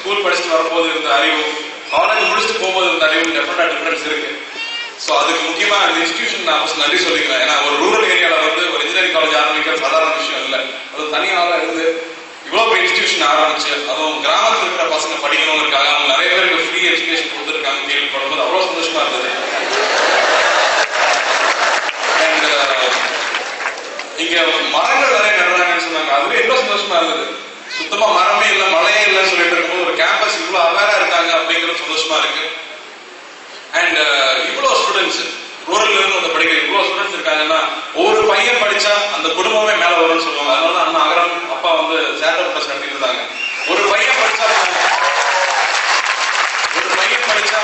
School படிச்சுட்டு வரும்போது இருந்த அறிவும் காலேஜ் முடிச்சுட்டு போகும்போது இருந்த அறிவும் டெஃபினட்டா டிஃபரன்ஸ் இருக்கு. ஸோ அதுக்கு முக்கியமா அந்த இன்ஸ்டிடியூஷன் நான் ஃபர்ஸ்ட் நன்றி சொல்லிக்கிறேன். ஏன்னா ஒரு ரூரல் ஏரியாவில் வந்து ஒரு இன்ஜினியரிங் காலேஜ் ஆரம்பிக்கிற சாதாரண விஷயம் இல்லை. அது தனியாக இருந்து இவ்வளோ பெரிய இன்ஸ்டிடியூஷன் ஆரம்பிச்சு அதுவும் கிராமத்தில் இருக்கிற பசங்க படிக்கணுங்கிறதுக்காக அவங்க நிறைய பேருக்கு ஃப்ரீ எஜுகேஷன் கொடுத்துருக்காங்க கேள்விப்படும்போது அவ்வளோ சந்தோஷமா இருந்தது. அண்ட் இங்க மரங்கள் நிறைய நடுறாங்கன்னு சொன்னாங்க, அதுவே எவ்வளோ சந்தோஷமா இருந்தது. சுத்தமா மரமே இல்லை மழையே இல்லைன்னு சொல்லிட்டு இருக்கும்போது ஒரு கேம்பஸ் இவ்வளோ அவேரா இருக்காங்க அப்படிங்கிறது சந்தோஷமா இருக்கு. அண்ட் இவ்வளோ ஸ்டூடெண்ட்ஸ் ரூரல்ல இருந்து வந்து படிக்கிற இவ்வளோ ஸ்டூடெண்ட்ஸ் இருக்காங்கன்னா ஒவ்வொரு பையன் படிச்சா அந்த குடும்பமே மேல வரும்னு சொல்லுவாங்க. அதனால அண்ணா அகரம் அப்பா வந்து சேட்டர் பஸ் நடத்திட்டு இருந்தாங்க. ஒரு பையன் படிச்சா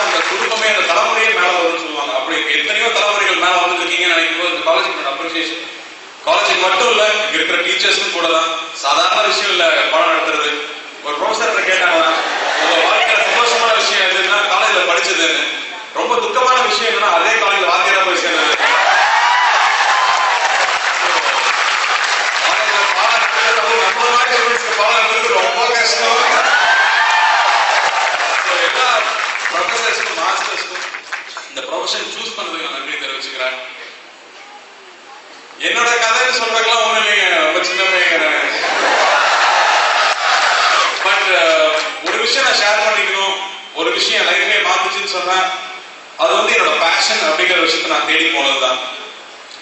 அந்த குடும்பமே அந்த தலைமுறையே மேல வரும்னு சொல்லுவாங்க. அப்படி எத்தனையோ தலைமுறைகள் மேல வந்துருக்கீங்கன்னு நினைக்கும் போது இந்த காலேஜுக்கு அப்ரிசியேஷன். காலேஜுக்கு மட்டும் இல்ல, இங்க இருக்கிற டீச்சர்ஸும் கூட தான். சாதாரண விஷயம் இல்ல பாடம் நடத்துறது. ஒரு ப்ரொஃபஸர் கேட்டாங்கன்னா உங்க வாழ்க்கையில சந்தோஷமான விஷயம் எதுன்னா காலேஜ்ல படிச்சதுன்னு. ரொம்ப துக்கமான விஷயம் என்னன்னா அதே காலேஜ்ல வாத்தியாரா போய் சேர்ந்தது. ரொம்ப கஷ்டம். எல்லா ப்ரொஃபசர்ஸ்க்கும் மாஸ்டர்ஸ்க்கும் இந்த ப்ரொஃபஷன் சூஸ் பண்ணதுக்கு நான் நன்றி தெரிவிச்சுக்கிறேன். என்னோட கதைன்னு சொல்றதுக்கெல்லாம் ஒண்ணு இல்லைங்க, ரொம்ப சின்ன பையன். பட் ஒரு விஷயம் நான் ஷேர் பண்ணிக்கணும், ஒரு விஷயம் லைஃபே மாத்துச்சுன்னு சொன்னா அது வந்து என்னோட பேஷன் அப்படிங்கிற விஷயத்த நான் தேடி போனதுதான்.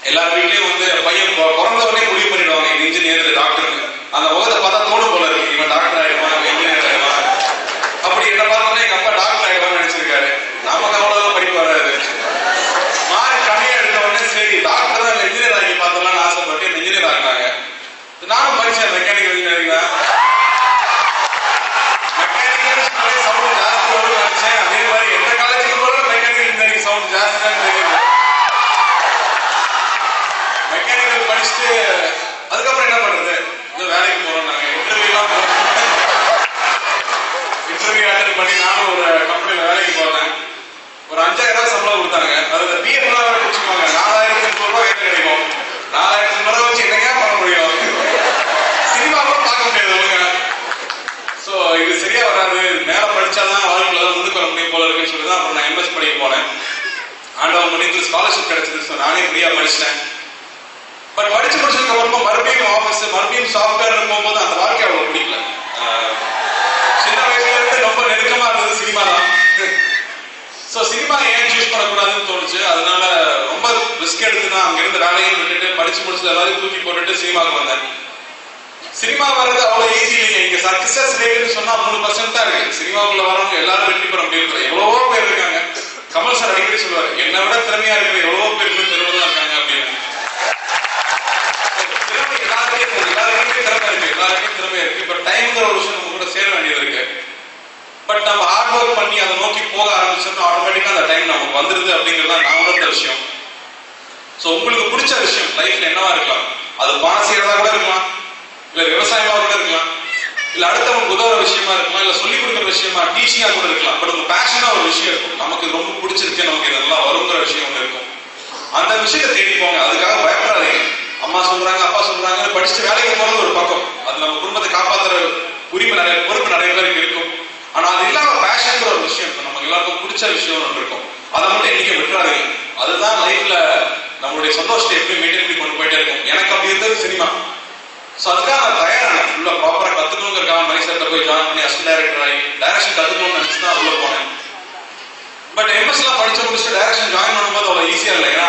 எல்லா வீட்லயும் வந்து பையன் பிறந்தவனே முடிவு பண்ணிடுவாங்க இது இன்ஜினியர் டாக்டர். அந்த முகத்தை பார்த்தா தோணும் போல இருக்கு இவன் டாக்டர் ஆயிடுவான் இன்ஜினியர் ஆயிடுவான். அப்படி என்ன பார்த்தோன்னா எங்க அப்பா டாக்டர் ஆயிடுவான்னு நினைச்சிருக்காரு. நமக்கு அவ்வளவுதான் படிப்பு வராது. மாறி கம்மியா எடுத்த உடனே சரி டாக்டர் தான் இன்ஜினியர் ஆகி பார்த்தோம்னு ஆசைப்பட்டு இன்ஜினியர் ஆகினாங்க. நானும் படிச்சேன் மெக்கானிக்கல் இன்ஜினியரிங் தான். மெக்கானிக்கல் சவுண்ட் ஜாஸ்தி வரும்னு நினைச்சேன். அதே மாதிரி எந்த காலேஜுக்கு போல மெக்கானிக்கல் இன்ஜினியரிங் சவுண்ட் ஜாஸ்தி தான் தெரியுது. மெக்கானிக்கல் படிச்சுட்டு அதுக்கப்புறம் என்ன பண்றது, இந்த வேலைக்கு போறோம். நாங்க இன்டர்வியூ அட்டெண்ட் பண்ணி நானும் ஒரு கம்பெனில வேலைக்கு போனேன். ஒரு 5000 சம்பளம் கொடுத்தாங்க. அதுல பிஎஃப் எல்லாம் வச்சுக்கோங்க 4800 ரூபாய் கையில கிடைக்கும். 4800 ரூபாய் வச்சு என்னங்க பண்ண முடியும்? சினிமா கூட பார்க்க முடியாது ஒழுங்கா. சோ இது சரியா வராது, மேல படிச்சாதான் வாழ்க்கையில முன்னுக்கு வர முடியும் போல இருக்குன்னு சொல்லிதான் அப்புறம் நான் எம்எஸ் படிக்க போனேன். ஆண்டவன் பண்ணி ஸ்காலர்ஷிப் கிடைச்சது. ஸோ நானே ஃப்ரீயா படிச்சிட்டேன். பட் படிச்சு முடிச்சதுக்கு அப்புறமா மறுபடியும் ஆஃபீஸ் மறுபடியும் சாஃப்ட்வேர் போகும்போது அந்த வாழ்க்கை அவ்வளவு பிடிக்கல. சின்ன வயசுல இருந்து ரொம்ப நெருக்கமா இருந்தது சினிமா தான். ஸோ சினிமா ஏன் சூஸ் பண்ணக்கூடாதுன்னு தோணுச்சு. அதனால ரொம்ப ரிஸ்க் எடுத்து தான் அங்க இருந்து வேலையும் விட்டுட்டு படிச்சு முடிச்சது எல்லாத்தையும் தூக்கி போட்டுட்டு சினிமாவுக்கு வந்தேன். சினிமா வர்றது அவ்வளவு ஈஸி இல்லைங்க. இங்க சக்சஸ் ரேட்னு சொன்னா 3% தான் இருக்கு. சினிமாவுக்குள்ள வரவங்க எல்லாரும் வெற்றி பெற முடியும். எவ்வளவோ பேர் இருக்காங்க. கமல் சார் அடிக்கடி சொல்லுவாரு என்னை விட திறமையா இருக்கிற எவ்வளவோ பேர் தெருவில் தான் இருக்காங்க அப்படின்னு. எல்லாருக்கும் திறமை இருக்கு. பட் டைம்ங்கிற ஒரு விஷயம் நம்ம கூட சேர வேண்டியது இருக்கு. பட் நம்ம ஹார்ட் ஒர்க் பண்ணி அதை நோக்கி போக ஆரம்பிச்சோம்னா ஆட்டோமேட்டிக்கா அந்த டைம் நமக்கு வந்துருது அப்படிங்கிறதா நான் உணர்ந்த விஷயம். ஸோ உங்களுக்கு பிடிச்ச விஷயம் லைஃப்ல என்னவா இருக்கலாம், அது பணம் செய்யறதா கூட இருக்கலாம், இல்ல விவசாயமா கூட இருக்கலாம், இல்ல அடுத்தவங்களுக்கு உதவுற விஷயமா இருக்கலாம், இல்ல சொல்லிக் கொடுக்குற விஷயமா டீச்சிங்கா கூட இருக்கலாம். பட் உங்க பேஷனா ஒரு விஷயம் இருக்கும், நமக்கு இது ரொம்ப பிடிச்சிருக்கு, நமக்கு இதெல்லாம் வருங்கிற விஷயம் ஒன்று இருக்கும். அந்த விஷயத்தை தேடி போங்க. அதுக்காக பயப்படாதீங்க. அம்மா சொல்றாங்க அப்பா சொல்றாங்க படிச்சுட்டு வேலைக்கு போறது ஒரு பக்கம், அது நம்ம குடும்பத்தை காப்பாற்றுற உரிமை நிறைய பொறுப்பு நிறைய பேருக்கு இருக்கும். ஆனா அது இல்லாம பேஷன் ஒரு விஷயம் இருக்கும், நமக்கு எல்லாருக்கும் பிடிச்ச விஷயம் ஒன்று இருக்கும். அதை மட்டும் என்னைக்கு விட்டுறாதீங்க. அதுதான் லைஃப்ல நம்மளுடைய சந்தோஷத்தை எப்படி மெயின்டைன் பண்ணி கொண்டு போயிட்டே இருக்கும். எனக்கு அப்படி இருந்தது சினிமா. ஸோ அதுக்காக நான் தயாரானேன். ஃபுல்லா ப்ராப்பரா கத்துக்கணுங்கிறதுக்காக மைசூர்ல போய் ஜாயின் பண்ணி அசிஸ்டன்ட் டைரக்டர் ஆகி டைரக்ஷன் கத்துக்கணும்னு நினைச்சு தான் உள்ள போனேன். பட் எம்எஸ் எல்லாம் படிச்சு முடிச்சுட்டு டைரக்ஷன் ஜாயின் பண்ணும்போது அவ்வளவு ஈஸியா இல்லை. ஏன்னா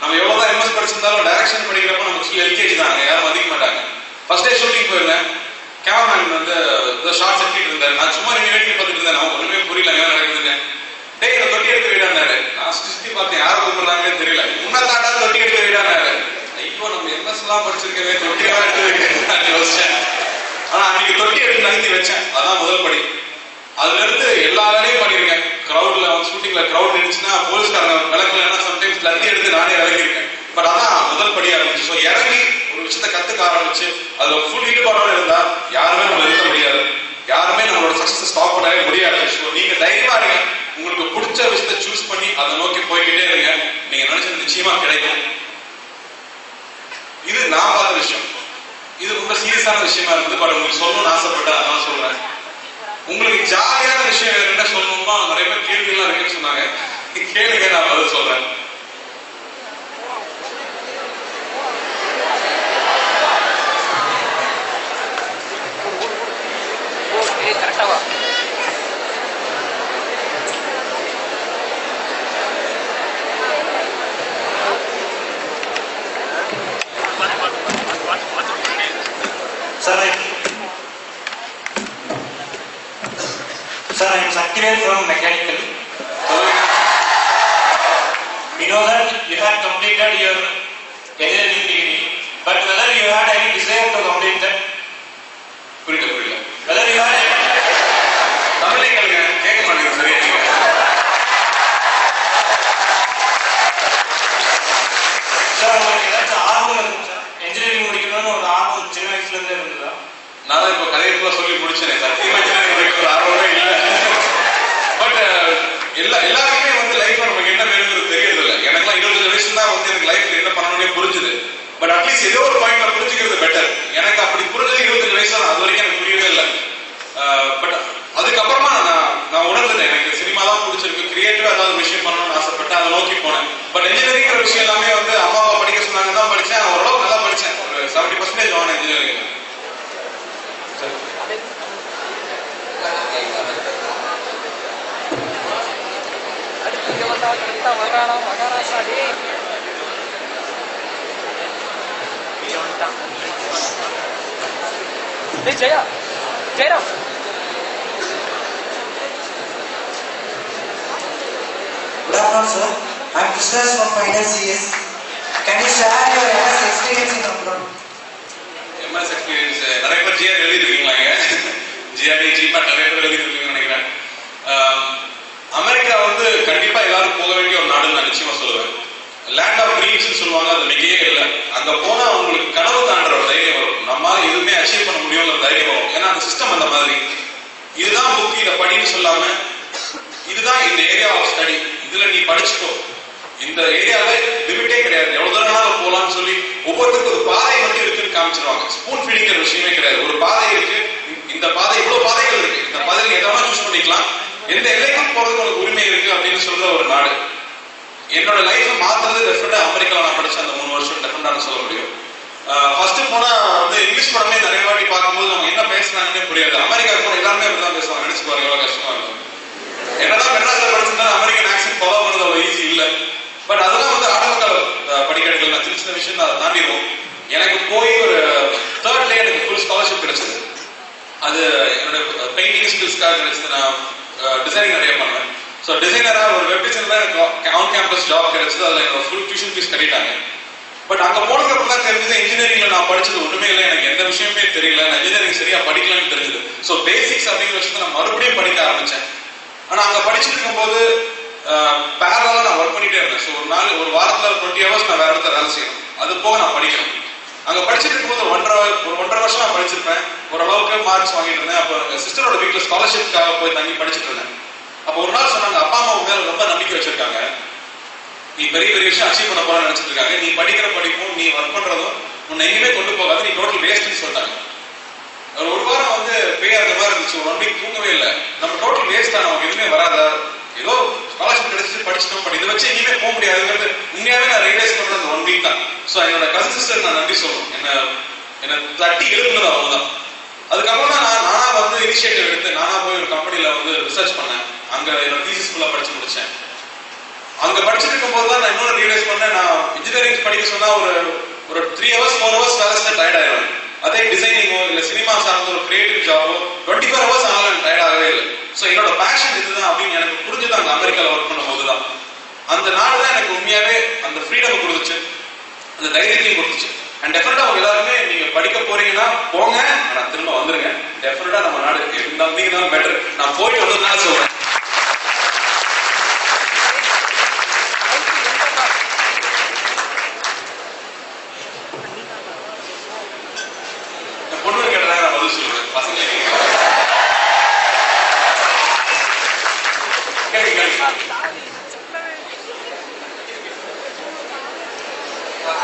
நம்ம எவ்வளவுதான் எம்எஸ் படிச்சிருந்தாலும் டைரக்ஷன் படிக்கிறப்ப நமக்கு எல்கேஜி தாங்க, யாரும் மதிக்க மாட்டாங்க. ஃபர்ஸ்ட் டே ஷூட்டிங் போயிருந்தேன். கேமராமேன் வந்து ஷார்ட் செட்டிட்டு இருந்தாரு. நான் சும்மா நீங்க வேடிக்கை பார்த்துட்டு இருந்தேன். நான் ஒண்ணுமே புரியல என்ன நடக்குதுன்னு. டேய் இதை தொட்டி எடுத்து விடாண்டாரு. நான் சுத்தி பார்த்தேன், யாரை கூப்பிடுறாங்கன்னு தெரியல. முன்னா தாண்டா தொட்டி எடுத்து விடாண்டாரு. ஐயோ நம்ம எம்எஸ் எல்லாம் படிச்சிருக்கவே தொட்டியெல்லாம் எடுத்து வைக்கிறேன் யோசிச்சேன். ஆனா அன்னைக்கு தொட்டி எடுத்து நகர்த்தி வச்சேன். அதான் முதல் படி. அதுல இருந்து எல்லா வேலையும் பண்ணிருக்கேன். கிரௌட்ல ஷூட்டிங்ல கிரௌட் இருந்துச்சுன்னா போலீஸ்காரங்க விளக்கலன்னா சம்டைம்ஸ் லத்தி எடுத்து நானே விளக்கிருக்கேன். பட் அதான் முதல் படியா இருந்துச்சு. ஸோ இறங்கி ஒரு விஷயத்த கத்துக்க ஆரம்பிச்சு அதுல ஃபுல் ஈடுபாடோட இருந்தா யாருமே நம்ம நிறுத்த முடியாது, யாருமே நம்மளோட சக்சஸ் ஸ்டாப் பண்ணவே முடியாது. ஸோ நீங்க தைரியமா இருங்க. உங்களுக்கு பிடிச்ச விஷயத்த சூஸ் பண்ணி அதை நோக்கி போய்கிட்டே இருங்க. நீங்க நினைச்சது நிச்சயமா கிடைக்கும். இது நான் பார்த்த விஷயம். இது ரொம்ப சீரியஸான விஷயமா இருந்து பட் உங்களுக்கு சொல்லணும்னு ஆசைப்பட்டா அதான் சொல்றேன். உங்களுக்கு உங்களுக்கு ஜாலியான விஷயம் என்ன சொல்லணுமா நிறைய பேர் கேள்வியெல்லாம் இருக்குன்னு சொன்னாங்க. கேளுங்க, நான் பதில் சொல்றேன். Sir, I am Saktivel from Mechanical. We know that you have completed your engineering degree, but whether you had any desire to complete that? புரியல. Whether you had any... தமிழை கேட்க மாட்டேங்குது சரியா? சார், உங்களுக்கு ஏதாச்சும் ஆர்வம் இருக்கும் சார்? இன்ஜினியரிங் முடிக்கணும்னு ஒரு ஆர்வம் சின்ன வயசுல இருந்தே இருந்ததா? நான் தான் இப்போ கதையை சொல்லி முடிச்சேன். சத்தியமா இன்ஜினியரிங் முடிக்கிற ஆர்வமே இல்லை. பட் எல்லாருக்குமே வந்து லைஃப்ல நமக்கு என்ன வேணுங்கிறது தெரியறதில்லை. எனக்குலாம் 25 வயசுல தான் வந்து எனக்கு லைஃப்ல என்ன பண்ணணும்னே புரிஞ்சுது. பட் அட்லீஸ்ட் ஏதோ ஒரு பாயிண்ட்ல புரிஞ்சுக்கிறது பெட்டர். எனக்கு அப்படி புரிஞ்சது 25 வயசுல, அது வரைக்கும் எனக்கு புரியவே இல்லை. பட் அதுக்கப்புறமா நான் உணர்ந்துட்டேன், எனக்கு சினிமா தான் பிடிச்சிருக்கு, கிரியேட்டிவா ஏதாவது விஷயம் பண்ணணும்னு ஆசைப்பட்டு அதை நோக்கி போனேன். பட் இன்ஜினியரிங்கிற விஷயம் எல்லாமே வந்து அம்மா அப்பா படிக்க சொன்னாங்க தான் படித்தேன். ஓரளவுக்கு நல்லா படித்தேன். ஒரு 70% ஆன engineering. Jairam. Good afternoon, sir. I am Krishnas from Final CS. Can you share your MS experience in abroad? MS experience நிறைய பேர் ஜிஆர் எழுதிருக்கீங்களாங்க. ஜிஆர்டி ஜிபாட் நிறைய பேர் எழுதிருக்கீங்கன்னு நினைக்கிறேன். அமெரிக்கா வந்து கண்டிப்பா எல்லாரும் போக வேண்டிய ஒரு நாடுன்னு நான் நிச்சயமா சொல்லுவேன். லேண்ட் ஆஃப் ட்ரீம்ஸ் சொல்லுவாங்க, அது மிகையே இல்லை. அங்க போனா உங்களுக்கு கனவு தாண்டுற ஒரு தைரியம் வரும். நம்மளால எதுவுமே அச்சீவ் பண்ண முடியுங்கிற தைரியம் வரும். ஏன்னா அந்த சிஸ்டம் அந்த மாதிரி. இதுதான் புக், இதை படின்னு சொல்லாம இதுதான் இந்த ஏரியா ஆஃப் ஸ்டடி, இதுல நீ படிச்சுக்கோ, இந்த ஏரியால லிமிட்டே கிடையாது, எவ்வளவு தூரம் போலாம்னு சொல்லி ஒவ்வொருத்தருக்கும் ஒரு பாதை மட்டும் இருக்குன்னு காமிச்சிருவாங்க. ஸ்பூன் ஃபீடிங்கிற விஷயமே கிடையாது. ஒரு பாதை இருக்கு, இந்த பாதை இவ்வளவு பாதைகள் இருக்கு, இந்த பாதையில எதாவது சூஸ் பண்ணிக்கலாம், எந்த எல்லைக்கும் போறதுக்கு உங்களுக்கு உரிமை இருக்கு அப்படின்னு சொல்ற ஒரு நாடு. என்னோட லைஃப் மாத்துறது டெஃபினட்டா அமெரிக்காவில் நான் படிச்ச அந்த 3 வருஷம் டெஃபினட்டா சொல்ல முடியும். ஃபர்ஸ்ட் போனா வந்து இங்கிலீஷ் படமே நிறைய வாட்டி பார்க்கும்போது நம்ம என்ன பேசுறாங்கன்னே புரியாது. அமெரிக்கா போன எல்லாருமே அப்படிதான் பேசுவாங்க. நினைச்சு பாருங்க எவ்வளவு கஷ்டமா இருக்கும். என்னதான் மெட்ராஸ்ல படிச்சிருந்தா அமெரிக்கன் ஆக்சென்ட் ஃபாலோ பண்ணது அவ்வளவு ஈஸி இல்லை. பட் அதெல்லாம் வந்து ஆரம்ப கால படிக்கணுங்கள், நான் சின்ன சின்ன விஷயம் அதை தாண்டிடுவோம். எனக்கு போய் ஒரு 3rd டே எனக்கு ஃபுல் ஸ்காலர்ஷிப் கிடைச்சது. அது என்னோட பெயிண்டிங் ஸ்கில்ஸ்க்காக கிடைச்சது. நான் டிசைனிங் நிறைய பண்ணுவேன். ஸோ டிசைனரா ஒரு வெப் டிசைனரா எனக்கு ஆன் கேம்பஸ் ஜாப் கிடைச்சது. அதில் என்னோட ஃபுல் டியூஷன் ஃபீஸ் கட்டிட்டாங்க. பட் அங்க போனதுக்கு அப்புறம் தான் தெரிஞ்சது இன்ஜினியரிங்ல நான் படிச்சது ஒண்ணுமே இல்லை, எனக்கு எந்த விஷயமே தெரியல, நான் இன்ஜினியரிங் சரியா படிக்கலன்னு தெரிஞ்சது. ஸோ பேசிக்ஸ் அப்படிங்கிற விஷயத்த நான் மறுபடியும் படிக்க ஆரம்பிச்சேன். ஆனா அங்க படிச்சுட்டு இருக்கும்போது பேரலா நான் ஒர்க் பண்ணிட்டே இருந்தேன். ஸோ ஒரு வாரத்துல 20 hours நான் வேற இடத்துல வேலை செய்யணும், அது போக நான் படிக்கணும். அங்க படிச்சுட்டு இருக்கும்போது ஒரு 1.5 வருஷம் நான் படிச்சிருப்பேன். ஓரளவுக்கு மார்க்ஸ் வாங்கிட்டு இருந்தேன். அப்போ எங்க சிஸ்டரோட வீட்டுல ஸ்காலர்ஷிப்காக போய் தங்கி படிச்சுட்டு இருந்தேன். அப்போ ஒரு நாள் சொன்னாங்க, அப்பா அம்மா மேல ரொம்ப நம்பிக்கை வச்சிருக்காங்க, நீ பெரிய பெரிய விஷயம் அச்சீவ் பண்ண போறான்னு நினைச்சிட்டு இருக்காங்க, நீ படிக்கிற படிப்பும் நீ ஒர்க் பண்றதும் உன்னை எங்கேயுமே கொண்டு போகாது, நீ டோட்டல் வேஸ்ட்னு சொல்லிட்டாங்க. ஒரு வாரம் வந்து பேயா இருந்த மாதிரி இருந்துச்சு. 1 week தூங்கவே இல்லை. நம்ம டோட்டல் வேஸ்ட் தான், நமக்கு எதுவுமே வராதா, ஏதோ ஸ்காலர்ஷிப் கிடைச்சிட்டு படிச்சிட்டோம், பட் இதை வச்சு எங்கேயுமே போக முடியாதுங்கிறது உண்மையாவே நான் ரியலைஸ் பண்றது அந்த 1 week தான். ஸோ என்னோட கசின் சிஸ்டர் நான் நன்றி சொல்லணும், என்ன தட்டி எழுதுனது அவங்க தான். அதுக்கப்புறம் தான் நானா வந்து இனிஷியேட்டிவ் எடுத்து நானா போய் ஒரு கம்பெனில வந்து ரிசர்ச் பண்ணேன். அங்க என்னோட தீசிஸ் ஃபுல்லா படிச்சு முடிச்சேன். அங்க படிச்சுட்டு இருக்கும்போது தான் நான் இன்னொரு ரியலைஸ் பண்ணேன், நான் இன்ஜினியரிங் படிக்க சொன்னா ஒரு 3 hours 4 hours வேலை டயர்ட் ஆயிடும். அதே டிசைனிங்கோ இல்ல சினிமா சார்ந்த ஒரு கிரியேட்டிவ் ஜாபோ 24 hours ஆனாலும் டயர்ட் ஆகவே இல்லை. ஸோ என்னோட பேஷன் இதுதான் அப்படின்னு எனக்கு புரிஞ்சுது அங்க அமெரிக்காவில் ஒர்க் பண்ணும்போது தான். அந்த நாடு தான் எனக்கு உண்மையாவே அந்த ஃப்ரீடம் கொடுத்துச்சு, அந்த தைரியத்தையும் கொடுத்துச்சு. அண்ட் டெஃபினட்டா அவங்க எல்லாருமே நீங்க படிக்க போறீங்கன்னா போங்க, ஆனா திரும்ப வந்துருங்க. டெஃபினட்டா நம்ம நாடு இருந்தாலும் நீங்க தான் பெட்டர். நான் போயிட்டு வந்ததுனால சொல்றேன். பொண்ணு கேட்டதா நான் பதில் சொல்றேன். பசங்க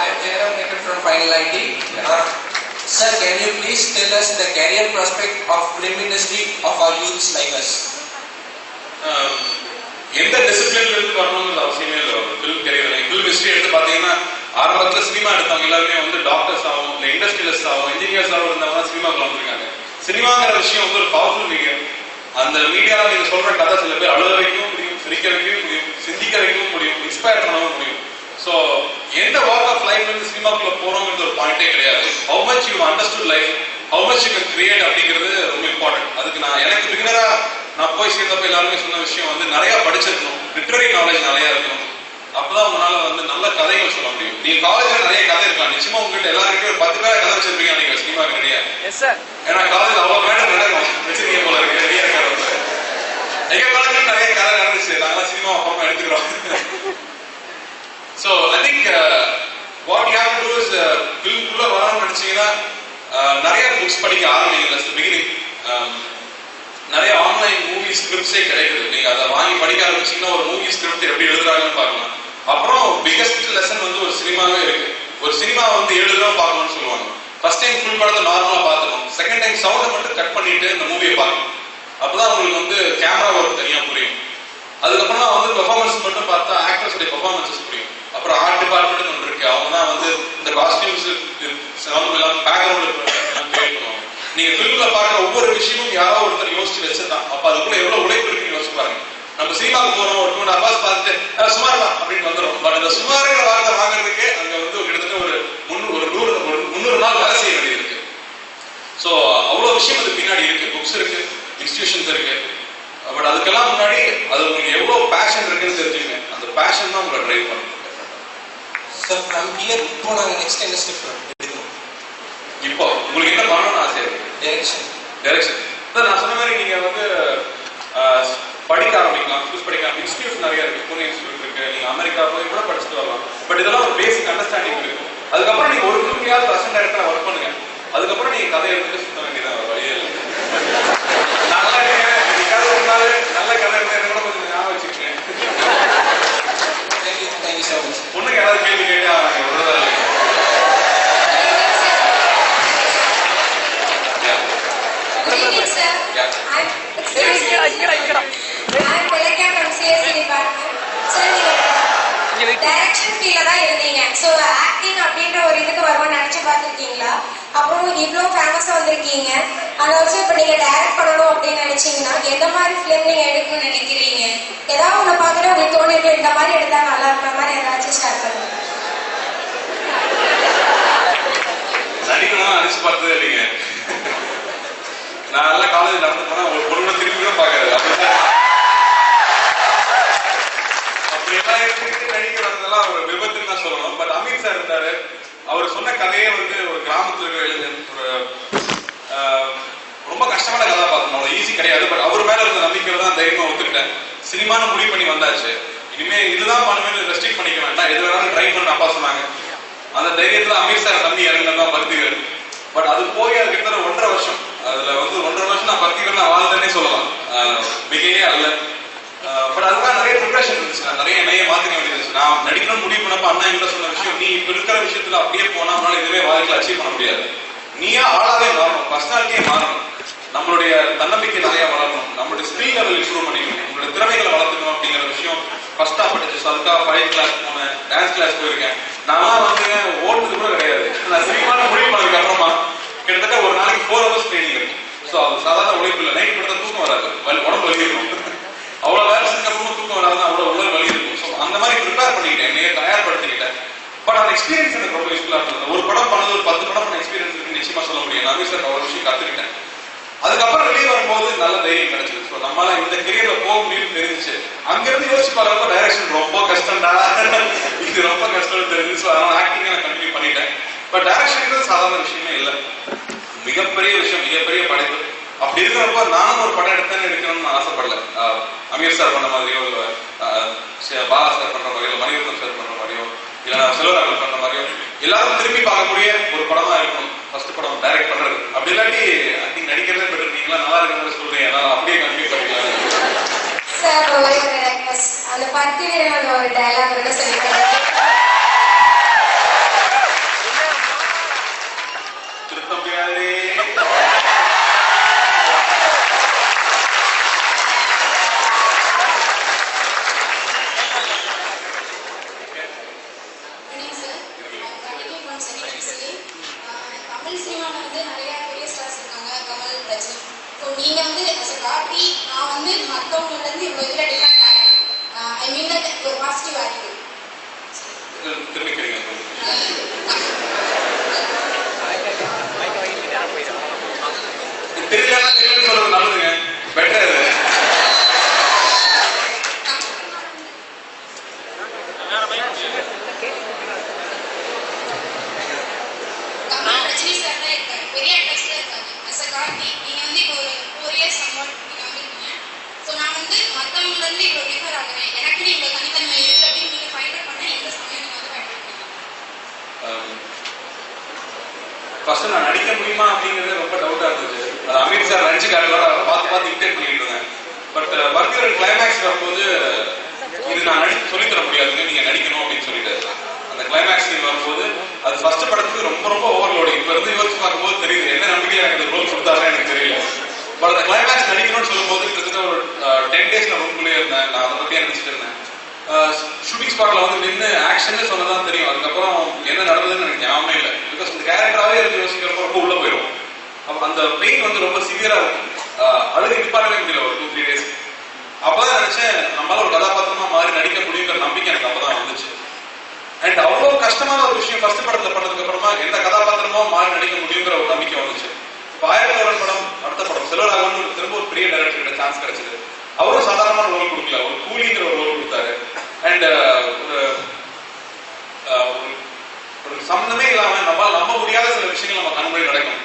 I am Jairam from Final IT. Sir, can you please tell us the career prospect of film industry of our youths like us? எந்த டிசிப்ளின்ல இருந்து வரணும்னு அவசியமே இல்லை. ஃபிலிம் கரியர் ஃபிலிம் ஹிஸ்டரி எடுத்து பார்த்தீங்கன்னா ஆரம்பத்தில் சினிமா எடுத்தவங்க எல்லாருமே வந்து டாக்டர்ஸ் ஆகும், இல்லை இண்டஸ்ட்ரியலிஸ்ட் ஆகும், இன்ஜினியர்ஸ் ஆகும் இருந்தவங்க சினிமாக்குள்ள வந்திருக்காங்க. சினிமாங்கிற விஷயம் வந்து ஒரு பவர்ஃபுல் மீடியம். அந்த மீடியாவில் நீங்க சொல்ற கதை சில பேர் அழுத வைக்கவும் முடியும், சிரிக்க வைக்கவும் முடியும், சிந்திக்க வைக்கவும் முடியும், இன்ஸ்பயர் பண்ணவும் முடியும். ஸோ எந்த வாக் ஆஃப் லைஃப்ல இருந்து சினிமாக்குள்ள போறோங்கிறது ஒரு பாயிண்டே கிடையாது. How much you understood life, how much you can create அப்படிங்கிறது ரொம்ப இம்பார்ட்டன்ட். அதுக்கு எனக்கு பிகினரா நான் போய் சேர்ந்தப்ப எல்லாருமே சொன்ன விஷயம் வந்து நிறைய படிச்சிருக்கணும், லிட்டரரி நாலேஜ் நிறைய இருக்கணும். அப்பதான் உங்களால வந்து நல்ல கதைகள் சொல்ல முடியும். நீங்க காலேஜ்ல நிறைய கதை இருக்கலாம், நிச்சயமா உங்ககிட்ட எல்லாருக்கும் ஒரு 10 பேரை கதை வச்சிருப்பீங்க நீங்க சினிமா ரெடியா. ஏன்னா காலேஜ் அவ்வளவு மேடம் நடக்கும் வச்சிருக்கீங்க போல இருக்கு, ரெடியா இருக்காரு. எங்க காலேஜ்ல நிறைய கதை நடந்துச்சு, நாங்களாம் சினிமா அப்புறமா எடுத்துக்கிறோம். So I think what you have to do is filmக்குள்ள வரணும்னு நினைச்சீங்கன்னா நிறைய புக்ஸ் படிக்க ஆரம்பிங்க. That's the beginning. நிறைய ஆன்லைன் மூவி ஸ்கிரிப்ட்ஸே கிடைக்குது. நீங்க அதை வாங்கி படிக்க ஆரம்பிச்சீங்கன்னா ஒரு மூவி ஸ்கிரிப்ட் எப்படி எழுதுறாங்கன்னு பார்க்கலாம். அப்புறம் பிகெஸ்ட் லெசன் வந்து ஒரு சினிமாவே இருக்கு. ஒரு சினிமா வந்து 7 தடவை பார்க்கணும்னு சொல்லுவாங்க. ஃபர்ஸ்ட் டைம் ஃபுல் படத்தை நார்மலா பார்த்துக்கணும், செகண்ட் டைம் சவுண்டை மட்டும் கட் பண்ணிட்டு இந்த மூவியை பார்க்கணும். அப்பதான் உங்களுக்கு வந்து கேமரா ஒர்க் தனியா புரியும். அதுக்கப்புறம் வந்து பெர்ஃபார்மன்ஸ் மட்டும் பார்த்தா ஆக்டர்ஸோட பெர்ஃபார்மன்ஸஸ் புரியும். அப்புறம் ஆர்ட் டிபார்ட்மெண்ட் ஒன்று இருக்கு, அவங்க தான் வந்து இந்த காஸ்டியூம்ஸ் பேக்ரவுண்ட் கிரியேட் பண்ணுவாங்க. நீங்க ஃபிலிம்ல பார்க்குற ஒவ்வொரு விஷயமும் யாரோ ஒருத்தர் யோசிச்சு வச்சுதான். அப்ப அதுக்குள்ள எவ்வளவு உழைப்பு இருக்குன்னு யோசிச்சு பாருங்க. நம்ம சினிமாவுக்கு போறோம், ஒரு 2 hours பார்த்துட்டு சுமார் தான் அப்படின்னு வந்துடும். பட் இந்த சுமாருங்கிற வார்த்தை வாங்குறதுக்கு அங்க வந்து கிட்டத்தட்ட ஒரு 300 நாள் வேலை செய்ய வேண்டியது இருக்கு. ஸோ அவ்வளோ விஷயம் அதுக்கு பின்னாடி இருக்கு. புக்ஸ் இருக்கு, இன்ஸ்டிடியூஷன்ஸ் இருக்கு. பட் அதுக்கெல்லாம் முன்னாடி அது உங்களுக்கு எவ்வளவு பேஷன் இருக்குன்னு தெரிஞ்சுங்க. அந்த பேஷன் தான் உங்களை ட்ரைவ் பண்ணும். சார் ஃப்ரம் ஹியர் இப்போ நாங்கள் நெக்ஸ்ட் என்ன ஸ்டெப் எடுக்கணும்? இப்போ உங்களுக்கு என்ன பண்ணணும்னு ஆசை இருக்கு? டைரக்ஷன் நான் சொன்ன மாதிரி நீங்க வந்து படிக்க ஆரம்பிக்கலாம், படிக்க இன்ஸ்டிடியூட் நிறைய இருக்கு, புனே இன்ஸ்டிடியூட் இருக்கு, நீங்க அமெரிக்கா போய் கூட படிச்சுட்டு வரலாம். பட் இதெல்லாம் ஒரு பேசிக் அண்டர்ஸ்டாண்டிங் இருக்கு. அதுக்கப்புறம் நீங்க ஒரு ஃபிலிம்லயாவது அசிஸ்டன்ட் டைரக்டரா ஒர்க் பண்ணுங்க. அதுக்கப்புறம் நீங்க கதை எடுத்துட்டு சுத்த வேண்டியதான் வழியே இல்லை. நல்லா இருக்கேன், இன்னைக்காவது ஒரு நாள் நல்ல கதை எடுத்து கூட கொஞ்சம் ஞாபகம் வச்சுக்கேன். Thank you so much. பொண்ணுக்கு ஏதாவது கேள்வி கேட்டா விடுறதா இல்லை. Good evening, sir. I'm Pelakya from CSC department. Sir, நீங்க டைரக்ஷன் ஃபீல்ட்ல தான் இருந்தீங்க. ஸோ ஆக்டிங் அப்படின்ற ஒரு இதுக்கு வருவோம்னு நினைச்சு பார்த்துருக்கீங்களா? அப்புறம் இவ்வளோ ஃபேமஸாக வந்திருக்கீங்க. அது ஆல்சோ இப்போ நீங்கள் டைரக்ட் பண்ணணும் அப்படின்னு நினைச்சீங்கன்னா எந்த மாதிரி ஃபிலிம் நீங்கள் எடுக்கணும்னு நினைக்கிறீங்க? ஏதாவது ஒன்று பார்த்துட்டு உங்களுக்கு தோணிருக்கு இந்த மாதிரி எடுத்தா நல்லா இருக்கிற மாதிரி ஏதாச்சும் ஸ்டார்ட் பண்ணுங்க. நடிக்கணும் நினைச்சு பார்த்ததே இல்லைங்க. நான் எல்லாம் காலேஜ் நடந்து போனா ஒரு பொண்ணு திருப்பி கூட பார்க்காது. அப்படி எல்லாம் எடுத்துக்கிட்டு நடிக்கிறதெல்லாம் ஒரு விபத்துன்னு தான் சொல்லணும். பட் அமீர் சார் இருந்தாரு, அவர் சொன்ன கதையே வந்து ஒரு கிராமத்துல இருக்கிற ஒரு ரொம்ப கஷ்டமான கதாபாத்திரம், அவ்வளவு ஈஸி கிடையாது. பட் அவர் மேல இருந்த நம்பிக்கையில தான் தைரியமா ஒத்துக்கிட்டேன். சினிமான்னு முடிவு பண்ணி வந்தாச்சு. இனிமே இதுதான் பண்ணுவேன்னு ரெஸ்ட்ரிக்ட் பண்ணிக்க வேண்டாம், எது வேணாலும் ட்ரை பண்ண அப்பா சொன்னாங்க. அந்த தைரியத்துல அமீர் சார் தம்பி இறங்கினதான் பக்திகள். பட் அது போய் அது கிட்ட 1.5 வருஷம், அதுல வந்து 1.5 வருஷம் நான் பக்திகள் நான் வாழ்ந்தேன்னே சொல்லலாம், மிகையே அல்ல. பட் அதுதான் நிறைய ப்ரிப்ரேஷன் இருந்துச்சு, நான் நிறைய என்னையே மாத்திக்க வேண்டியது. நான் நடிக்கணும்னு முடிவு பண்ணப்ப அண்ணா என்கிட்ட சொன்ன விஷயம், நீ இப்ப இருக்கிற விஷயத்துல அப்படியே போனா அவனால இதுவே வாழ்க்கையில அச்சீவ் பண்ண முடியாது. நீயா ஆளாவே மாறணும், பர்சனாலிட்டியே மாறணும், நம்மளுடைய தன்னம்பிக்கை நிறைய வளரணும், நம்மளுடைய ஸ்கில் லெவல் இம்ப்ரூவ் பண்ணிக்கணும், நம்மளுடைய திறமைகளை வளர்த்துக்கணும் அப்படிங்கிற விஷயம் ஃபர்ஸ்டா பட்டுச்சு. அதுக்காக 5 கிளாஸ் போனேன், டான்ஸ் கிளாஸ் போயிருக்கேன். நான் வந்து ஓட்டுறது கூட கிடையாது. நான் சினிமான முடிவு பண்ணதுக்கு அப்புறமா கிட்டத்தட்ட ஒரு நாளைக்கு 4 hours ட்ரைனிங் இருக்கு. ஸோ அது சாதாரண உழைப்பு இல்லை. நைட் படுத்தா தூக்கம் வராது, உடம்பு வலி இருக்கும். அவ்வளோ வேலை செஞ்சப்பவும் தூக்கம் வராது, அவ்வளோ உடல் வலி இருக்கும். ஸோ அந்த மாதிரி ப்ரிப்பேர் பண்ணிக்கிட்டேன், என்னையே தயார்படுத்திக்கிட்டேன். பட் அந்த எக்ஸ்பீரியன்ஸ் எனக்கு ரொம்ப யூஸ்ஃபுல்லாக இருந்தது. ஒரு படம் பண்ணது ஒரு 10 படம் பண்ண எக்ஸ்பீரியன்ஸ் இருக்கு நிச்சயமா சொல்ல முடியும். நான் சார் அவ்வளோ விஷயம் கற்றுக்கிட்டேன். அதுக்கப்புறம் வெளியே வரும்போது நல்ல தைரியம் கிடைச்சது. ஸோ நம்மளால இந்த கெரியர்ல போக முடியும்னு தெரிஞ்சிச்சு. அங்கிருந்து யோசிச்சு பார்க்கறப்ப டைரக்ஷன் ரொம்ப கஷ்டம்டா, இது ரொம்ப கஷ்டம்னு தெரிஞ்சு. ஸோ அதனால ஆக்டிங் நான் கண்டினியூ பண்ணிட்டேன். பட் டைரக்ஷன் சாதாரண விஷயமே இல்லை, மிகப்பெரிய விஷயம், மிகப்பெரிய படைப்பு. அப்படி இருக்கிறப்ப நானும் ஒரு படம் எடுக்கணும்னு ஆசைப்படல. அமீர் சார் பண்ண மாதிரியோ, இல்லை பாலா சார் பண்ற மாதிரியோ, மணிரத்னம் சார் பண்ற மாதிரியோ, இல்லைன்னா செல்வராகவன் பண்ற மாதிரியோ எல்லாரும் திரும்பி பார்க்கக்கூடிய ஒரு படமா இருக்கணும் ஃபர்ஸ்ட் படம் டைரக்ட் பண்றது. அப்படி இல்லாட்டி ஐ நடிக்கிறதே பெட்டர். நீங்களா நல்லா இருக்கிறத சொல்றீங்க, அதனால அப்படியே கண்டினியூ பண்ணிக்கலாம். சார் ஒரே ஒரு ரெக்வெஸ்ட், அந்த 10 வீரனோட ஒரு டயலாக் கூட சொல்லிக்கிறேன். திருத்தம்பியா தமிழ் சினிமாவில் வந்து நிறைய பெரிய ஸ்டார்ஸ் இருக்காங்க, கமல், ரஜினி. ஸோ நீங்கள் வந்து as a கார்த்தி, நான் வந்து மற்றவங்கலேருந்து இவ்வளோ இதில் டிஃப்ரெண்ட் ஆகிறேன். ஐ மீன் தட் ஒரு பாசிட்டிவ் ஆட்டிடியூட். தெரியலன்னா தெரியலன்னு சொல்றது நல்லதுங்க, பெட்டர். ரஜினி சார் தான் இருக்காரு, பெரிய ஆக்டர்ஸ்ல இருக்காங்க. as a கார்த்தி, நீங்கள் வந்து இப்போ ஒரு 4 years சம்மோட் நீங்கள் வந்துருக்கீங்க. ஸோ நான் வந்து மற்றவங்கலேருந்து இவ்வளோ டிஃபர் ஆகுறேன், எனக்குன்னு இவ்வளோ தனித்தன்மை இருக்குது அப்படின்னு நீங்கள் ஃபைண்ட் அவுட் பண்ண எந்த சமயம் நீங்கள் வந்து ஃபைண்ட் அவுட் பண்ணீங்க? ஃபர்ஸ்ட் நான் நடிக்க முடியுமா அப்படிங்கிறது ரொம்ப டவுட்டா இருந்துச்சு. அது அமீர் சார் நடிச்சு காட்டுவார், அதை பார்த்து இமிட்டேட் பண்ணிட்டு இருந்தேன். பட் பர்கர் கிளைமேக்ஸ் வரும்போது இது நான் நடிச்சு சொல்லித்தர முடியாதுங்க, நீங்க நடிக்கணும் அப்படின்னு சொல்லிட்டு அந்த கிளைமேக்ஸ் வரும்போது அது ஃபர்ஸ்ட் படத்துக்கு ரொம்ப ரொம்ப ஓவர்லோடிங். இப்ப இருந்து யோசிச்சு பார்க்கும்போது தெரியுது என்ன நம்பிக்கையில எனக்கு ரோல் கொடுத்தாருன்னு எனக்கு தெரியல. பட் அந்த கிளைமேக்ஸ் நடிக்கணும்னு சொல்லும்போது கிட்டத்தட்ட ஒரு 10 days நான் ரூம்குள்ளேயே இருந்தேன். நான் அதை பத்தியே நினைச்சிட்டு இருந்தேன். ஷூட்டிங் ஸ்பாட்ல வந்து நின்று ஆக்ஷன் சொன்னதான் தெரியும். அதுக்கப்புறம் என்ன நடந்ததுன்னு எனக்கு ஞாபகமே இல்லை. பிகாஸ் இந்த கேரக்டராகவே இருந்து யோசிக்கிறப்ப ரொம்ப உள்ள போயிடும். அப்போ அந்த பெயின் வந்து ரொம்ப சிவியரா இருக்கும். அழுது நிப்பாடவே முடியல ஒரு 2-3 days. அப்பதான் நினைச்சேன் நம்மளால ஒரு கதாபாத்திரமா மாறி நடிக்க முடியுங்கிற நம்பிக்கை எனக்கு அப்பதான் வந்துச்சு. அண்ட் அவ்வளவு கஷ்டமான ஒரு விஷயம் ஃபர்ஸ்ட் படத்துல பண்ணதுக்கு அப்புறமா எந்த கதாபாத்திரமா மாறி நடிக்க முடியுங்கிற ஒரு நம்பிக்கை வந்துச்சு. இப்போ 1000 படம் அடுத்த படம் செல்வராகவன் திரும்ப ஒரு பெரிய டைரக்டர் கிட்ட சான்ஸ் கிடைச்சது. அவரும் சாதாரணமான ரோல் கொடுக்கல, ஒரு கூலிங்கிற ஒரு ரோல் கொடுத்தாரு. அண்ட் ஒரு சம்பந்தமே இல்லாம நம்மளால நம்ப முடியாத சில விஷயங்கள் நம்ம கண் முன்னாடி நடக்கும்.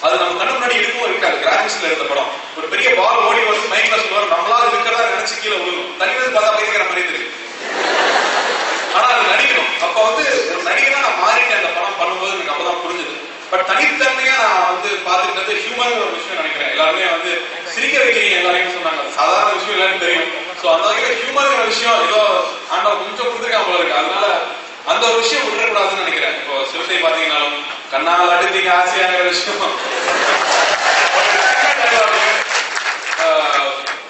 அது நம்ம கண் முன்னாடி இருக்கவும் இருக்காது. கிராபிக்ஸ்ல இருந்த படம் ஒரு பெரிய பால் ஓடி வந்து மைக்ல சொல்லுவார், நம்மளால இருக்கிறதா நினைச்சு கீழே விழுகும். தனிவது பார்த்தா பயங்கர மாதிரி தெரியும், ஆனா அது நடிக்கணும். அப்ப வந்து ஒரு நடிகனா நான் மாறிட்டேன் அந்த படம் பண்ணும்போது எனக்கு அப்பதான் புரிஞ்சுது. பட் தனித்தன்மையா நான் வந்து பாத்துக்கிட்டது ஹியூமன் ஒரு விஷயம் நினைக்கிறேன். எல்லாருமே வந்து சிரிக்க வைக்கிறீங்க எல்லாரையும் சொன்னாங்க, சாதாரண விஷயம் எல்லாரும் தெரியும். ஸோ அந்த வகையில் ஹியூமன் விஷயம் ஏதோ ஆண்டவர் கொஞ்சம் கொடுத்துருக்கான் போல இருக்கு. அதனால அந்த ஒரு விஷயம் விட்டுறக்கூடாதுன்னு நினைக்கிறேன். இப்போ சிறுத்தை பாத்தீங்கன்னாலும் கண்ணால் அடுத்தீங்க ஆசையாங்கிற விஷயம்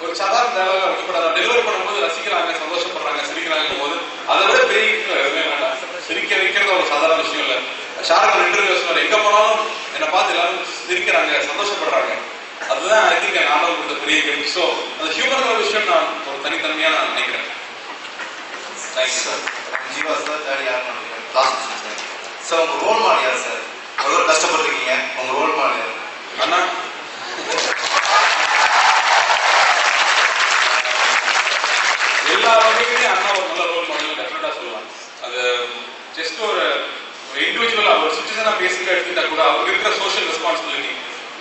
ஒரு சாதாரண டயலாகா இருக்கு. பட் அதை டெலிவரி பண்ணும்போது ரசிக்கிறாங்க, சந்தோஷப்படுறாங்க, சிரிக்கிறாங்க போது அதை விட பெரிய எதுவுமே வேண்டாம். சிரிக்க வைக்கிறது ஒரு சாதாரண விஷயம் இல்லை. ஷாருக் இன்டர்வியூஸ் எங்க போனாலும் என்னை பார்த்து எல்லாரும் சிரிக்கிறாங்க, சந்தோஷப்படுறாங்க. அதுதான் ஐ திங்க் நானும் கொடுத்த பெரிய கிஃப்ட். ஸோ அந்த ஹியூமன் ஒரு விஷயம் நான் ஒரு தனித்தன்மையா நான் நினைக்கிறேன். Thank you sir. Jeeva sir, third year class sir. Sir உங்க ரோல் மாடல் யார் சார்? எவ்வளோ கஷ்டப்பட்டிருக்கீங்க, உங்க ரோல் மாடல் அண்ணா? எல்லா வகையிலுமே அண்ணா ஒரு நல்ல ரோல் மாடல் டெஃபினட்டா சொல்லலாம். அது ஜஸ்ட் ஒரு இண்டிவிஜுவலா ஒரு சிட்டிசனா பேசிட்டு எடுத்துட்டா கூட அவருக்கு இருக்கிற சோஷியல் ரெஸ்பான்சிபிலிட்டி.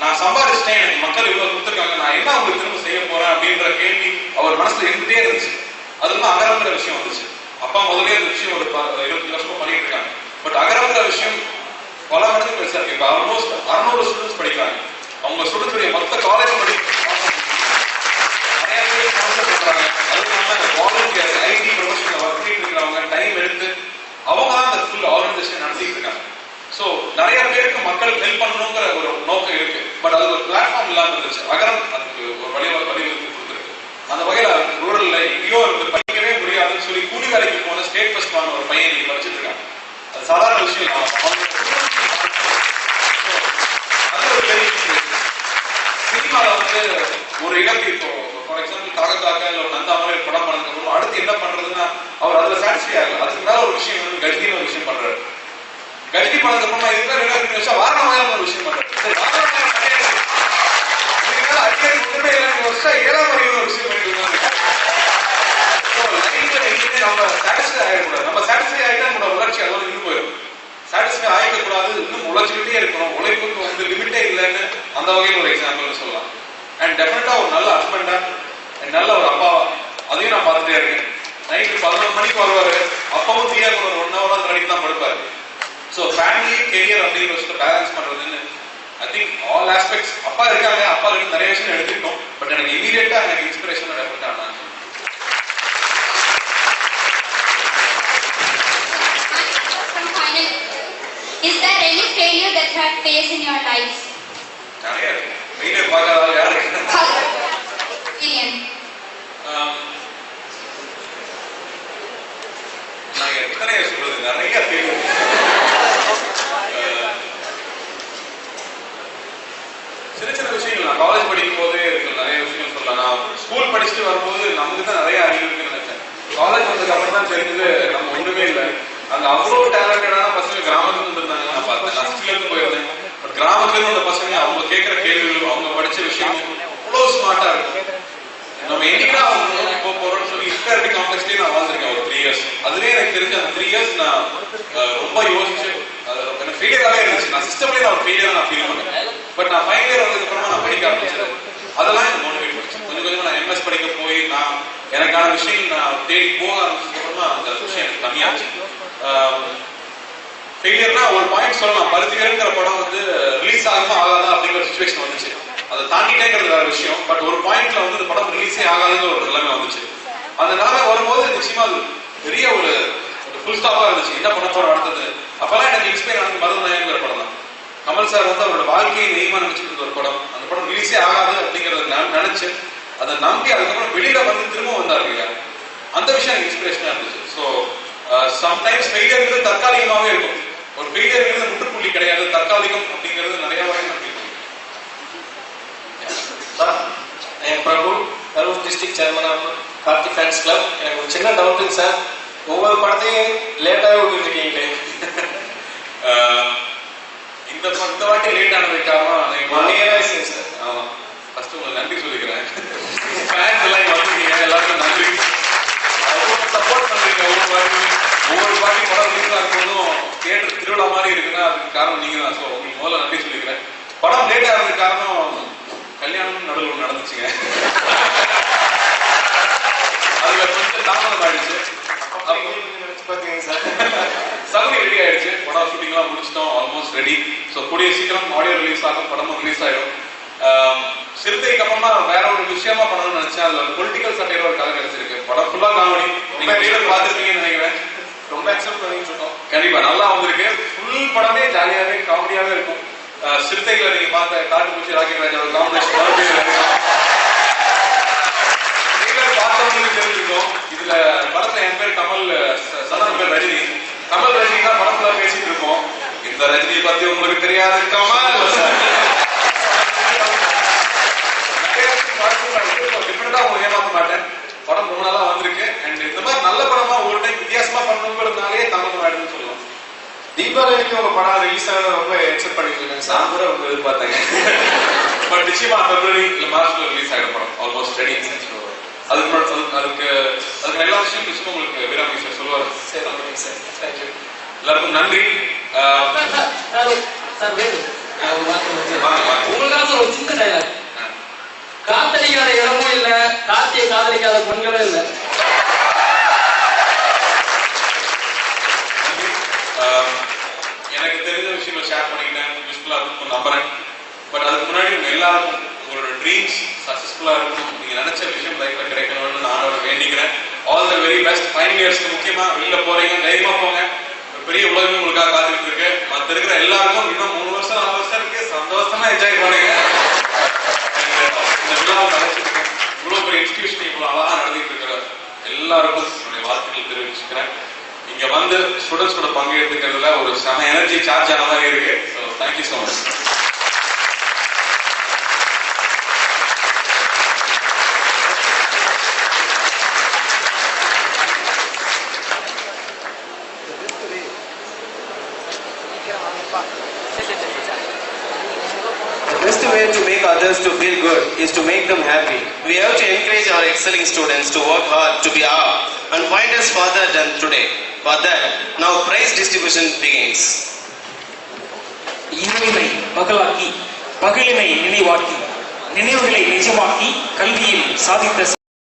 நான் சம்பாதிச்சிட்டேன், எனக்கு மக்கள் இவ்வளவு கொடுத்துருக்காங்க, நான் என்ன அவங்களுக்கு திரும்ப செய்ய போறேன் அப்படின்ற கேள்வி அவர் மனசுல இருந்துட்டே இருந்துச்சு. அதுதான் அகரம்ங்கிற விஷயம் வந்துச்சு. அப்பா முதலே அந்த விஷயம் ஒரு 20 வருஷமா பண்ணிட்டு இருக்காங்க. பட் அகரம்ங்கிற விஷயம் பல மடங்கு பெருசா இருக்கு. இப்போ ஆல்மோஸ்ட் 600 ஸ்டூடெண்ட்ஸ் படிக்கிறாங்க. அவங்க ஸ்டூடெண்ட்ஸுடைய மொத்த காலேஜ் நிறைய பேர் ஸ்பான்சர் பண்றாங்க. அது இல்லாம வாலண்டியர்ஸ், ஐடி ப்ரொஃபஷனல் ஒர்க் பண்ணிட்டு இருக்கிறவங்க டைம் எடுத்து அவங்க தான் அந்த ஃபுல் ஆர்கனைசேஷன் நடத்திட்டு இருக்காங்க. ஸோ நிறைய பேருக்கு மக்களுக்கு ஹெல்ப் பண்ணணுங்கிற ஒரு நோக்கம் இருக்கு. பட் அது ஒரு பிளாட்ஃபார்ம் இல்லாமல் இருந்துச்சு. அகரம் அதுக்கு ஒரு வழிவகுத்து கொடுத்துருக்கு. அந்த வகையில ரூரல்ல எங்கேயோ இருந்து படிக்கவே முடியாதுன்னு சொல்லி கூலி வேலைக்கு போன ஸ்டேட் ஃபர்ஸ்ட் வாங்க ஒரு பையன் நீங்க படிச்சுட்டு இருக்காங்க. அது சாதாரண விஷயம். அது ஒரு பெரிய சினிமாவில் வந்து ஒரு இலக்கு இப்போ ஃபார் எக்ஸாம்பிள் காகக்காக இல்லை ஒரு நந்தா மாதிரி படம் பண்ணதுக்கு அடுத்து என்ன பண்றதுன்னா அவர் அதுல சாட்டிஸ்ஃபை ஆகல. அதுக்கு மேல ஒரு விஷயம் வந்து கஜினி ஒரு விஷயம் பண்றாரு. கஜினி பண்ணதுக்கு அப்புறமா இதுக்கு என்ன விஷயம் வாரணமாயிரம் ஒரு விஷயம் பண்றாரு. அடிக்கடி ஒன்றுமே இல்லை வருஷம் 7ஆம் அறிவு ஒரு விஷயம் பண்ணிட்டு நம்ம சாட்டிஸ்ஃபை ஆகிடக்கூடாது. நம்ம சாட்டிஸ்ஃபை ஆகிட்டா நம்மளோட உணர்ச்சி அதோட இருந்து போயிடும். சாட்டிஸ்ஃபை ஆகிக்க கூடாது, இன்னும் உழைச்சிக்கிட்டே இருக்கணும். உழைப்புக்கு வந்து லிமிட்டே இல்லைன்னு அந்த வகையில் ஒரு எக்ஸாம்பிள் சொல்லலாம். அண்ட் டெஃபினட்டா ஒரு நல்ல ஹஸ்பண்டா நல்ல ஒரு அப்பாவா அதையும் நான் பார்த்துட்டே இருக்கேன். நைட்டு 11 மணிக்கு வருவாரு. அப்பவும் தீயா கூட ஒரு 1 hour கழித்து தான் படுப்பாரு. ஸோ ஃபேமிலி கெரியர் அப்படிங்கிற விஷயத்தை பேலன்ஸ் பண்றதுன்னு ஐ திங்க் ஆல் ஆஸ்பெக்ட்ஸ் அப்பா இருக்காங்க. அப்பா கிட்ட நிறைய விஷயம் எடுத்துக்கிட்டோம். பட் எனக்கு இமீடியட்டா எனக்கு இன்ஸ்பிரேஷன் டெஃபினட்டா நான் Is there any failure that you have faced in your life? Failure பார்க்காத யாரு? நான் எத்தனை சொல்றது, நிறைய ஃபெயிலியர். சின்ன சின்ன விஷயங்கள் நான் காலேஜ் படிக்கும் போதே இருக்கு, நிறைய விஷயங்கள் சொல்லலாம். நான் ஸ்கூல் படிச்சுட்டு வரும்போது நமக்கு தான் நிறைய அறிவு இருக்குன்னு நினைச்சேன். காலேஜ் வந்ததுக்கு அப்புறம் தான் தெரிஞ்சது நம்ம ஒண்ணுமே இல்லை. அந்த அவ்வளோ டேலண்டடான பசங்க கிராமத்துல இருந்திருந்தாங்க. நான் பார்த்தேன், நான் சிட்டிலேருந்து போயிருந்தேன். பட் கிராமத்துல இருந்த பசங்க அவங்க கேட்கிற கேள்விகளும் அவங்க படிச்ச விஷயமும் அவ்வளோ ஸ்மார்ட்டா இருக்கும். நம்ம என்னைக்கா அவங்க நோக்கி போறோம்னு சொல்லி இன்ஃபீரியாரிட்டி காம்ப்ளெக்ஸ்லயே நான் வாழ்ந்திருக்கேன் ஒரு 3 years. அதுலயே எனக்கு தெரிஞ்ச அந்த 3 years நான் ரொம்ப யோசிச்சு எனக்கு ஃபெயிலியராகவே இருந்துச்சு. நான் சிஸ்டம்லேயே நான் ஒரு ஃபெயிலியரா நான் ஃபீல் பண்ணேன். பட் நான் ஃபைனல் இயர் வந்ததுக்கு அப்புறமா நான் படிக்க ஆரம்பிச்சேன். அதெல்லாம் எனக்கு மோட்டிவேட் பண்ணிச்சு. கொஞ்சம் கொஞ்சமா நான் எம்எஸ் படிக்க போய் நான் எனக்கான விஷயங்கள் நான் தேடி போக ஆரம்பிச்சதுக்கு அப்புறமா அந்த விஷயம் எனக்கு கம்மியாச்சு. ஃபெயிலியர்னா ஒரு பாயிண்ட் சொல்லலாம். பருத்திகரங்கிற படம் வந்து ரிலீஸ் ஆகுமா ஆகாதா அப்படிங்கிற சிச்சுவேஷன் வந்துச்சு. அதை தாண்டிட்டேங்கிறது வேற விஷயம். பட் ஒரு பாயிண்ட்ல வந்து இந்த படம் ரிலீஸே ஆகாதுங்கிற ஒரு நிலைமை வந்துச்சு. அந்த நிலைமை வரும்போது நிச்சயமா அது பெரிய ஒரு ஃபுல் ஸ்டாப்பா இருந்துச்சு. என்ன பண்ண போறோம் அடுத்தது? அப்பெல்லாம் எனக்கு இன்ஸ்பயர் ஆனது மருதநாயகங்கிற படம் தான். கமல் சார் வந்து அவரோட வாழ்க்கையை மெய்மா நினைச்சிட்டு ஒரு படம். அந்த படம் ரிலீஸே ஆகாது அப்படிங்கறத நினைச்சு அதை நம்பி அதுக்கப்புறம் வெளியில வந்து திரும்ப வந்தார் இல்லையா, அந்த விஷயம் எனக்கு இன்ஸ்பிரேஷனா இருந்துச்சு. ஸோ சம்டைம்ஸ் ஃபெயிலியர் தற்காலிகமாகவே இருக்கும். ஒரு ஃபெயிலியர் முற்றுப்புள்ளி கிடையாது, தற்காலிகம் அப்படிங்கிறது நிறைய வகையில் நான் ஃபீல் பண்ணுவேன். Prabhu, Karur district chairman of Karthik fans club. எனக்கு ஒரு சின்ன டவுட்டுங்க சார், ஒவ்வொரு படத்தையும் லேட்டாகவே விட்டுருக்கீங்களே. இந்த வாட்டி லேட் ஆனதுக்கு காரணம் 1 year ஆயிடுச்சு சார். ஆமா, ஃபர்ஸ்ட் உங்களுக்கு நன்றி சொல்லிக்கிறேன். ஃபேன்ஸ் எல்லாம் வந்துருக்கீங்க, எல்லாருக்கும் நன்றி. சப்போர்ட் பண்றீங்க. ஒவ்வொரு பாட்டி படம் ரிலீஸ் ஆகும்போதும் தியேட்டர் திருவிழா மாதிரி இருக்குன்னா அதுக்கு காரணம் நீங்க தான். ஸோ உங்களுக்கு முதல்ல நன்றி சொல்லிக்கிறேன். படம் லேட் ஆகிறதுக்கு காரணம் கல்யாணம் நடுவில் நடந்துச்சுங்க. அதுல கொஞ்சம் தாமதம் ஆயிடுச்சு. சகுனி ரெடி ஆயிடுச்சு. படம் ஷூட்டிங் எல்லாம் முடிச்சிட்டோம், ஆல்மோஸ்ட் ரெடி. ஸோ கூடிய சீக்கிரம் ஆடியோ ரிலீஸ் ஆகும், படமும் ரிலீஸ் ஆயிடும். சிறுத்தைக்கு அப்புறமா வேற ஒரு விஷயமா பண்ணணும்னு நினைச்சேன். அதுல ஒரு பொலிட்டிக்கல் சட்டையில ஒரு கதை கிடைச்சிருக்கு. படம் ஃபுல்லா காமெடி. நீங்க ட்ரெய்லர் பார்த்துருக்கீங்கன்னு நினைக்கிறேன். ரொம்ப அக்செப்ட் பண்ணிட்டு இருக்கோம். கண்டிப்பா நல்லா வந்திருக்கு. ஃபுல் படமே ஜாலியாவே காமெடியாவே இருக்கும். சிறுத்தைகளை நீங்க பார்த்த காட்டுப்பூச்சி ராக்கெட் ராஜாவோட காம்பினேஷன் பார்த்தவங்களுக்கு தெரிஞ்சிருக்கும். இதுல படத்துல என் பேர் கமல், சதான் பேர் ரஜினி. கமல் ரஜினி தான் படத்துல பேசிட்டு இருக்கோம். இந்த ரஜினி பத்தி உங்களுக்கு தெரியாது கமல். டிஃபரெண்டா உங்களுக்கு ஏமாத்த மாட்டேன். படம் ரொம்ப நாளா வந்திருக்கு. அண்ட் இந்த மாதிரி நல்ல படமா ஒரு டைம் வித்தியாசமா பண்ணணுங்கிறதுனாலே தமிழ் நாடுன்னு சொல்லுவோம். தீபாவளிக்கு உங்க படம் ரிலீஸ் ஆனது ரொம்ப எக்ஸெப்ட் பண்ணிட்டு இருக்கேன். நான் கூட ரொம்ப எதிர்பார்த்தேங்க. பட் நிச்சயமா February இல்ல மார்ச்ல ரிலீஸ் ஆகிடும் படம். Almost ready. அதுக்கு எல்லா விஷயம் நிச்சயமா உங்களுக்கு வீராமணி சார் சொல்லுவாரு. எல்லாருக்கும் நன்றி. உங்களுக்காக ஒரு சின்ன டைலாக். காத்தடிக்காத இடமும் இல்ல, காத்தியை காதலிக்காத பெண்களும் இல்ல. எனக்கு தெரிஞ்ச விஷயங்கள் ஷேர் பண்ணிக்கிட்டேன், யூஸ்ஃபுல்லா இருக்கும் நம்புறேன். பட் அதுக்கு முன்னாடி உங்க எல்லாருக்கும் உங்களோட ட்ரீம்ஸ் சக்சஸ்ஃபுல்லா இருக்கும், நீங்க நினைச்ச விஷயம் லைஃப்ல கிடைக்கணும்னு நான் வேண்டிக்கிறேன். All the very best. Final இயர்ஸ்க்கு முக்கியமா வெளியில போறீங்க, தைரியமா போங்க. பெரிய உலகம் உங்களுக்காக காத்துக்கிட்டு இருக்கு. மற்ற இருக்கிற எல்லாருக்கும் இன்னும் 3 வருஷம் 4 வருஷம் இருக்கு, சந்தோஷமா என்ஜாய் பண்ணுங்க. இந்த விழாவை நடத்திட்டு இவ்வளவு பெரிய இன்ஸ்டிடியூஷன் இவ்வளவு அழகா நடத்திட்டு இருக்கிற எல்லாருக்கும் என்னுடைய வாழ்த்துக்கள் தெரிவிச்சுக்கிறேன். இங்க வந்து ஸ்டூடெண்ட்ஸ் கூட பங்கெடுத்துக்கிறதுல ஒரு செம எனர்ஜி சார்ஜ் ஆன மாதிரி இருக்கு. So thank you so much. The best way to make others to feel good is to make them happy. We have to encourage our excelling students to work hard to be up and find us further than today. For that, now prize distribution begins. இனிமை மகளாக்கி, பகலினை நினைவாக்கி, நினைவுகளை நிஜமாக்கி, கல்வியில் சாதித்த